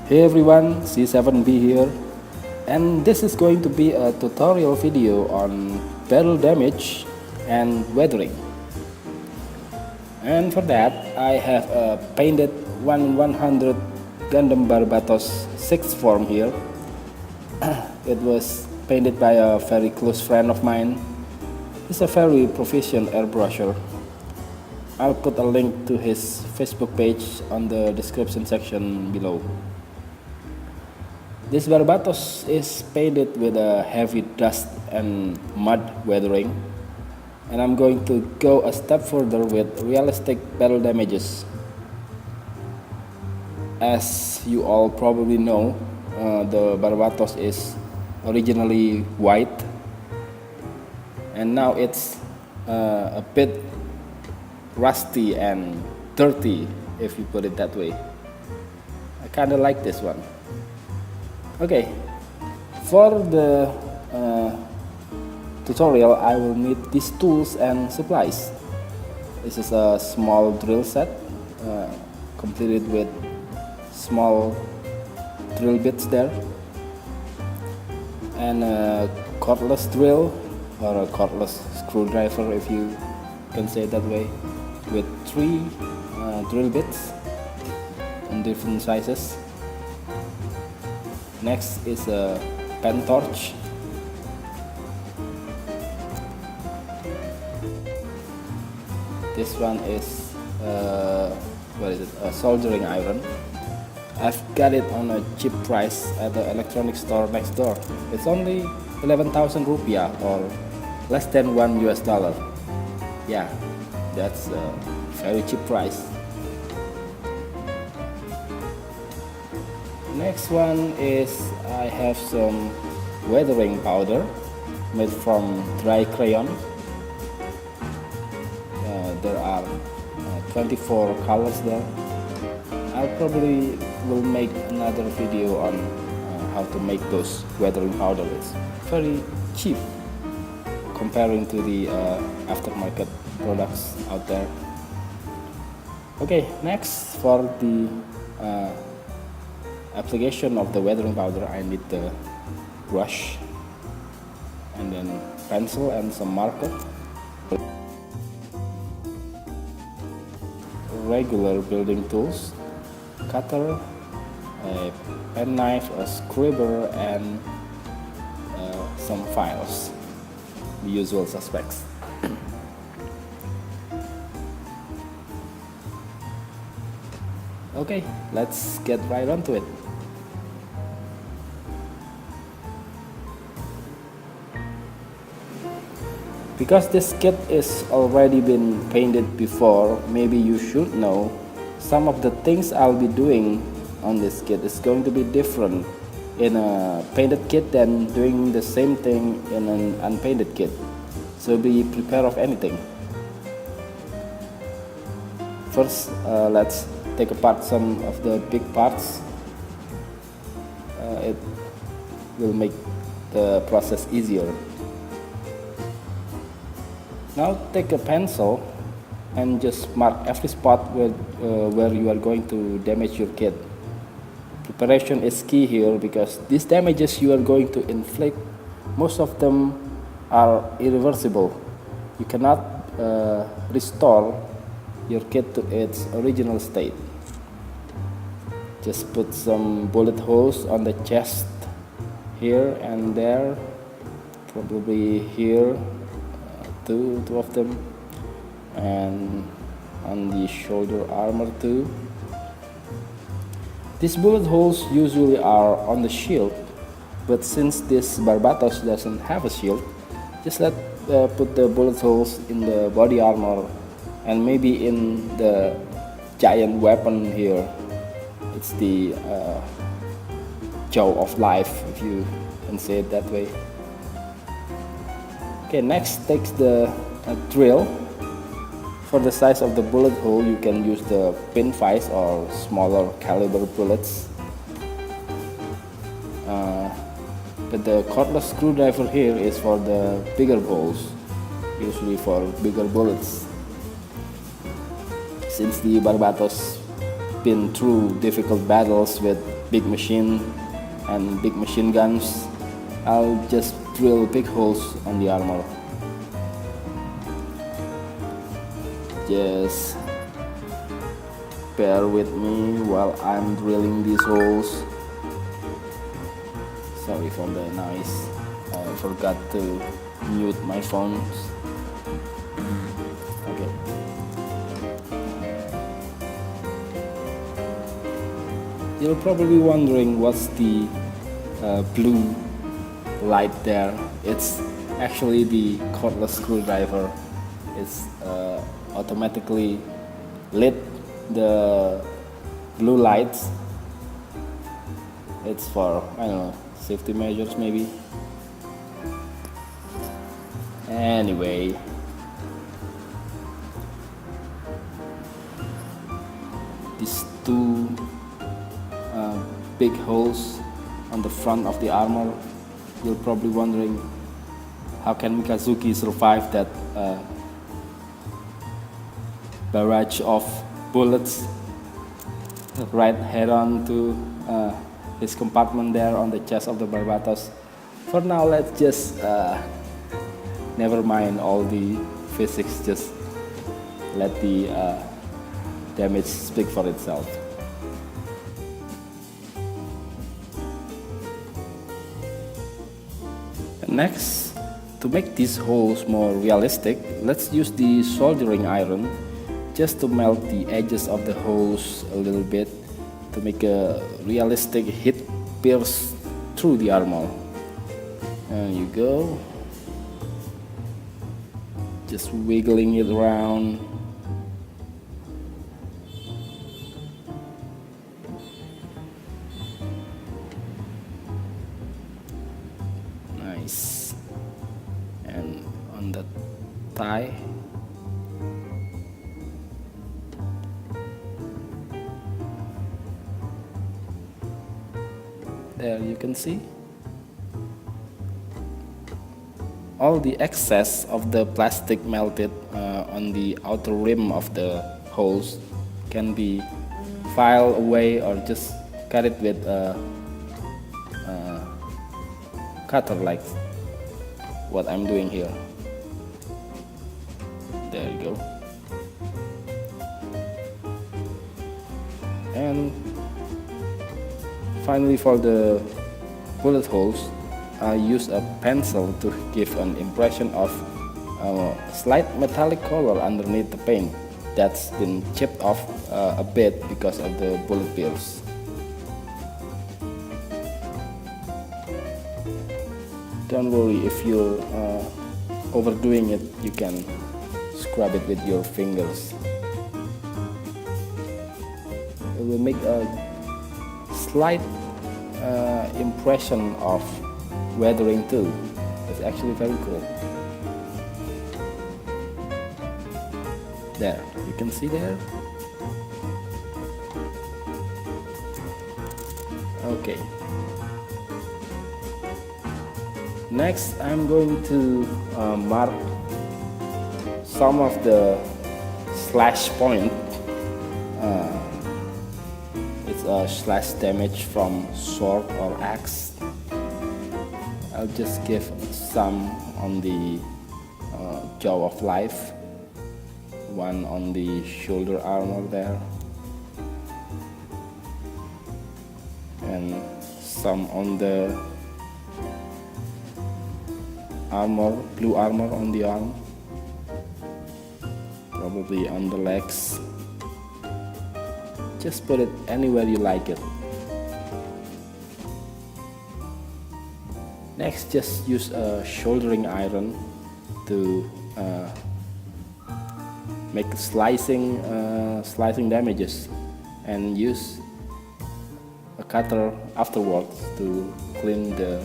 Hey everyone, C7B here, and this is going to be a tutorial video on barrel damage and weathering. And for that, I have a painted 1/100 Gundam Barbatos 6th form here. It was painted by a very close friend of mine. He's a very proficient airbrusher. I'll put a link to his Facebook page on the description section below. This Barbatos is painted with a heavy dust and mud weathering, and I'm going to go a step further with realistic battle damages. As you all probably know, the Barbatos is originally white, and now it's a bit rusty and dirty, if you put it that way. I kinda like this one. Okay, for the tutorial I will need these tools and supplies. This is a small drill set completed with small drill bits there, and a cordless drill or a cordless screwdriver, if you can say it that way, with 3 drill bits in different sizes. Next is a pen torch. This one is a soldering iron. I've got it on a cheap price at the electronics store next door. It's only 11,000 rupiah or less than $1. Yeah, that's a very cheap price. Next one is I have some weathering powder made from dry crayon. There are 24 colors there. I probably will make another video on how to make those weathering powder. It's very cheap comparing to the aftermarket products out there. Okay, next for the application of the weathering powder, I need the brush and then pencil and some marker, regular building tools, cutter, a pen knife, a scriber, and some files, the usual suspects. Okay, let's get right onto it. Because this kit is already been painted before, maybe you should know some of the things I'll be doing on this kit is going to be different in a painted kit than doing the same thing in an unpainted kit. So be prepared of anything. First, let's take apart some of the big parts. It will make the process easier. Now take a pencil and just mark every spot where you are going to damage your kit. Preparation is key here because these damages you are going to inflict, most of them are irreversible. You cannot restore your kit to its original state. Just put some bullet holes on the chest here and there, probably here, two of them, and on the shoulder armor too. These bullet holes usually are on the shield, but since this Barbatos doesn't have a shield, just put the bullet holes in the body armor and maybe in the giant weapon here. It's the jaw of life, if you can say it that way. Okay, next takes the drill. For the size of the bullet hole, you can use the pin vise or smaller caliber bullets. But the cordless screwdriver here is for the bigger holes, usually for bigger bullets. Since the Barbatos been through difficult battles with big machine and big machine guns, I'll just drill big holes on the armor. Just bear with me while I'm drilling these holes. Sorry for the noise, I forgot to mute my phones. Okay. You're probably wondering what's the blue light there. It's actually the cordless screwdriver. It's automatically lit the blue lights. It's for, I don't know, safety measures maybe. Anyway, these two big holes on the front of the armor, you're probably wondering how can Mikazuki survive that barrage of bullets right head on to his compartment there on the chest of the Barbatos. For now, let's just never mind all the physics, just let the damage speak for itself. Next, to make these holes more realistic, let's use the soldering iron just to melt the edges of the holes a little bit to make a realistic heat pierce through the armor. There you go. Just wiggling it around. Nice. And on the thigh. There you can see. All the excess of the plastic melted on the outer rim of the holes can be filed away or just cut it with a cutter like what I'm doing here. There you go. And finally, for the bullet holes, I use a pencil to give an impression of a slight metallic color underneath the paint that's been chipped off a bit because of the bullet pierce. Don't worry, if you're overdoing it, you can scrub it with your fingers. It will make a slight impression of weathering too. It's actually very cool. There, you can see there. Okay. Next, I'm going to mark some of the slash point. It's a slash damage from sword or axe. I'll just give some on the jaw of life, one on the shoulder armor there, and some on the armor, blue armor on the arm, probably on the legs. Just put it anywhere you like it. Next, just use a soldering iron to make slicing damages, and use a cutter afterwards to clean the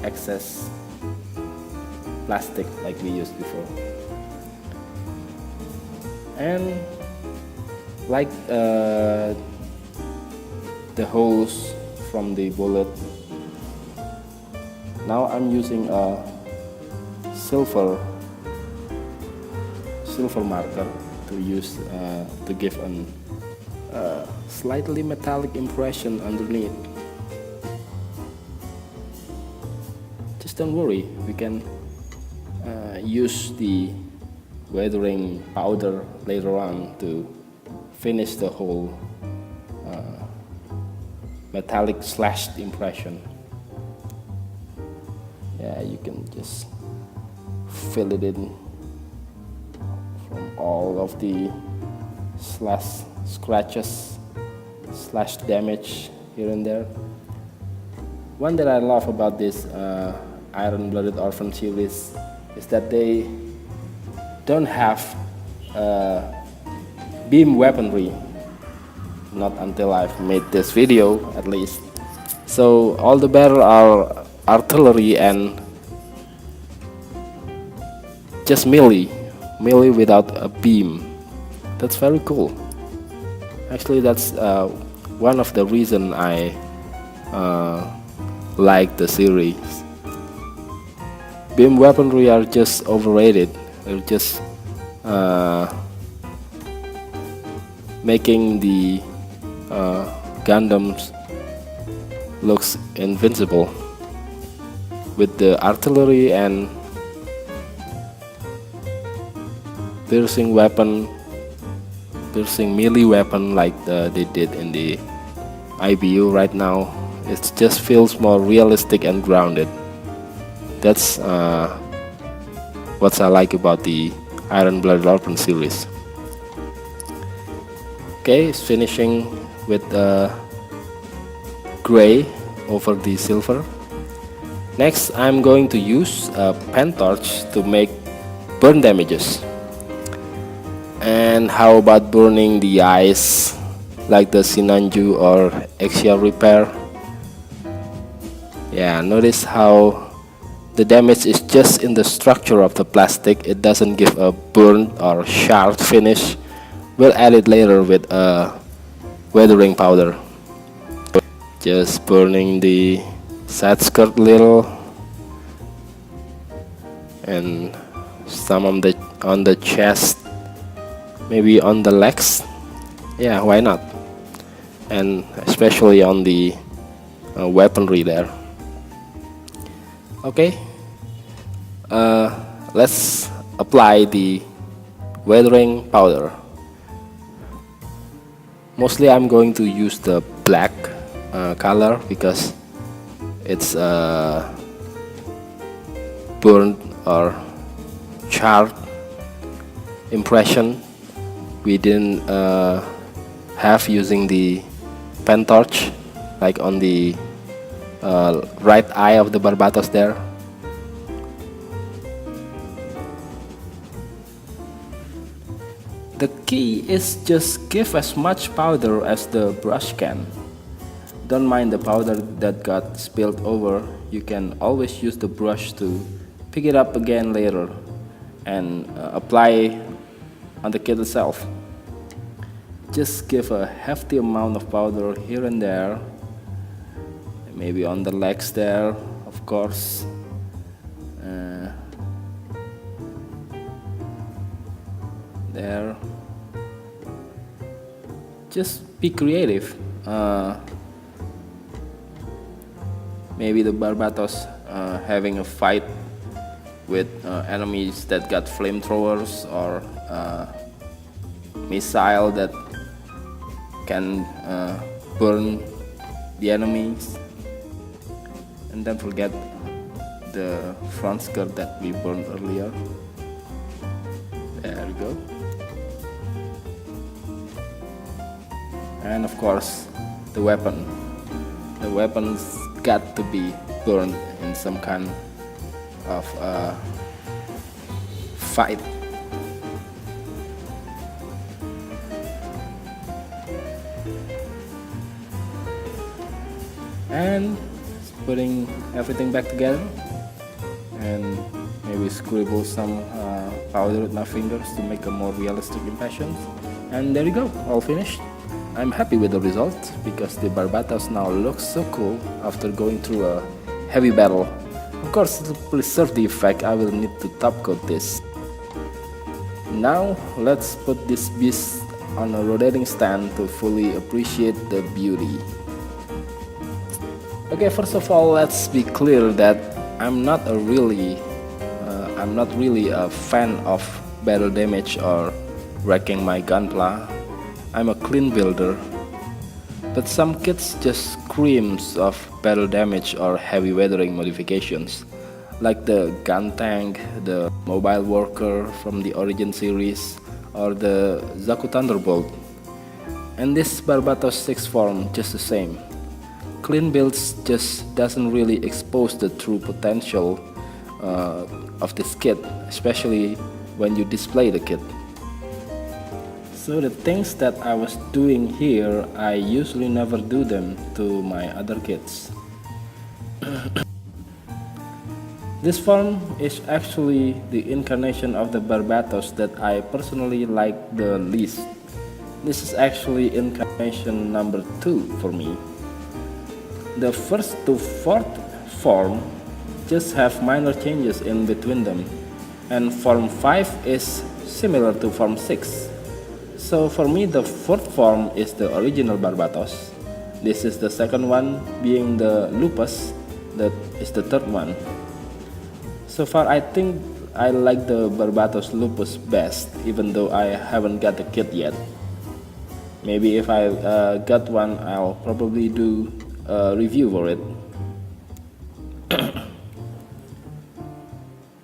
excess plastic like we used before. And like the holes from the bullet, now I'm using a silver marker to use to give a slightly metallic impression underneath. Just don't worry, we can use the weathering powder later on to finish the whole metallic slashed impression. Yeah, you can just fill it in from all of the scratches, slash damage here and there. One that I love about this Iron-Blooded Orphan series is that they don't have beam weaponry. Not until I've made this video, at least. So all the battle are artillery and just melee without a beam. That's very cool. Actually, that's one of the reason I like the series. Beam weaponry are just overrated. They're just making the Gundams looks invincible with the artillery and piercing melee weapon like they did in the IBU right now. It just feels more realistic and grounded. That's what I like about the Iron-Blooded Orphan series. Okay, it's finishing with gray over the silver. Next, I'm going to use a pen torch to make burn damages. And how about burning the eyes like the Sinanju or Axial Repair? Yeah, notice how the damage is just in the structure of the plastic. It doesn't give a burnt or charred finish. We'll add it later with a weathering powder. Just burning the side skirt little and some on the chest, maybe on the legs. Yeah, why not? And especially on the weaponry there. Okay, let's apply the weathering powder. Mostly I'm going to use the black color because it's burnt or charred impression we didn't have using the pen torch, like on the right eye of the Barbatos there. The key is just give as much powder as the brush can. Don't mind the powder that got spilled over. You can always use the brush to pick it up again later and apply on the kit itself. Just give a hefty amount of powder here and there, maybe on the legs there, of course. There. Just be creative. Maybe the Barbatos having a fight with enemies that got flamethrowers or missile that can burn the enemies. And don't forget the front skirt that we burned earlier. There we go. And of course, the weapon. The weapon's got to be burned in some kind of fight. And putting everything back together, and maybe scribble some powder with my fingers to make a more realistic impression. And there you go, all finished. I'm happy with the result because the Barbatos now looks so cool after going through a heavy battle. Of course, to preserve the effect, I will need to top coat this. Now let's put this beast on a rotating stand to fully appreciate the beauty. Okay, first of all, let's be clear that I'm not really a fan of battle damage or wrecking my gunpla. I'm a clean builder, but some kids just screams of battle damage or heavy weathering modifications, like the gun tank, the mobile worker from the Origin series, or the Zaku Thunderbolt. And this Barbatos 6 form just the same. Clean builds just doesn't really expose the true potential of this kit, especially when you display the kit. So the things that I was doing here, I usually never do them to my other kits. This form is actually the incarnation of the Barbatos that I personally like the least. This is actually incarnation number 2 for me. The first to fourth form just have minor changes in between them, and form 5 is similar to form 6. So for me, the fourth form is the original Barbatos. This is the second one, being the Lupus, that is the third one. So far, I think I like the Barbatos Lupus best, even though I haven't got the kit yet. Maybe if I got one, I'll probably do a review for it.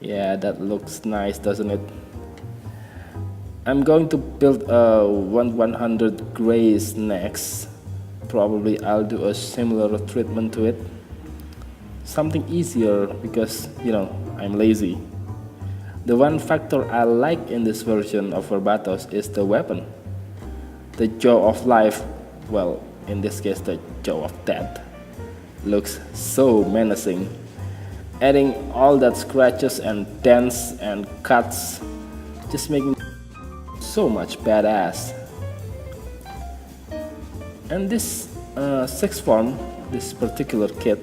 Yeah, that looks nice, doesn't it? I'm going to build a 1/100 Grace next. Probably I'll do a similar treatment to it. Something easier because, I'm lazy. The one factor I like in this version of Barbatos is the weapon. The Jaw of Life, well, in this case the Jaw of Death, looks so menacing. Adding all that scratches and dents and cuts just making so much badass. And this sixth form, this particular kit,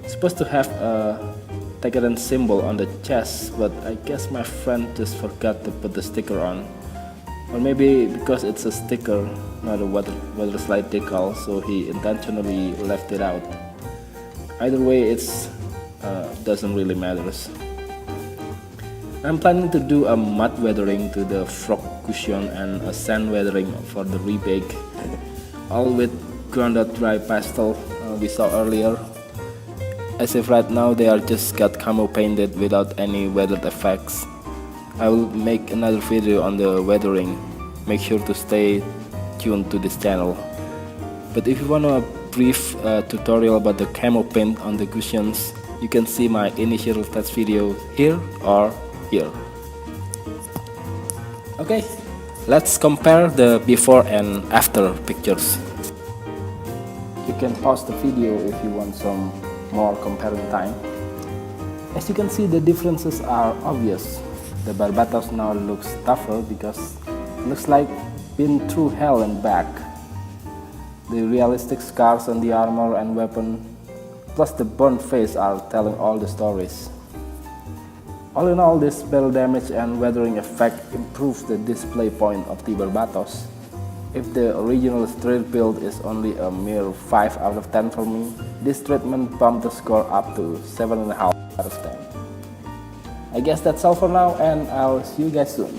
is supposed to have a Tekken symbol on the chest, but I guess my friend just forgot to put the sticker on. Or maybe because it's a sticker, not a water slide decal, so he intentionally left it out. Either way, it's doesn't really matters. I'm planning to do a mud weathering to the frog cushion and a sand weathering for the rebake, all with grounded dry pastel we saw earlier. As if right now they are just got camo painted without any weathered effects. I will make another video on the weathering. Make sure to stay tuned to this channel. But if you want a brief tutorial about the camo paint on the cushions, you can see my initial test video here or here. Okay, let's compare the before and after pictures. You can pause the video if you want some more comparing time. As you can see, the differences are obvious. The Barbatos now looks tougher because it looks like been through hell and back. The realistic scars on the armor and weapon, plus the burnt face, are telling all the stories. All in all, this battle damage and weathering effect improves the display point of the Barbatos. If the original straight build is only a mere 5 out of 10 for me, this treatment bumped the score up to 7.5 out of 10. I guess that's all for now, and I'll see you guys soon.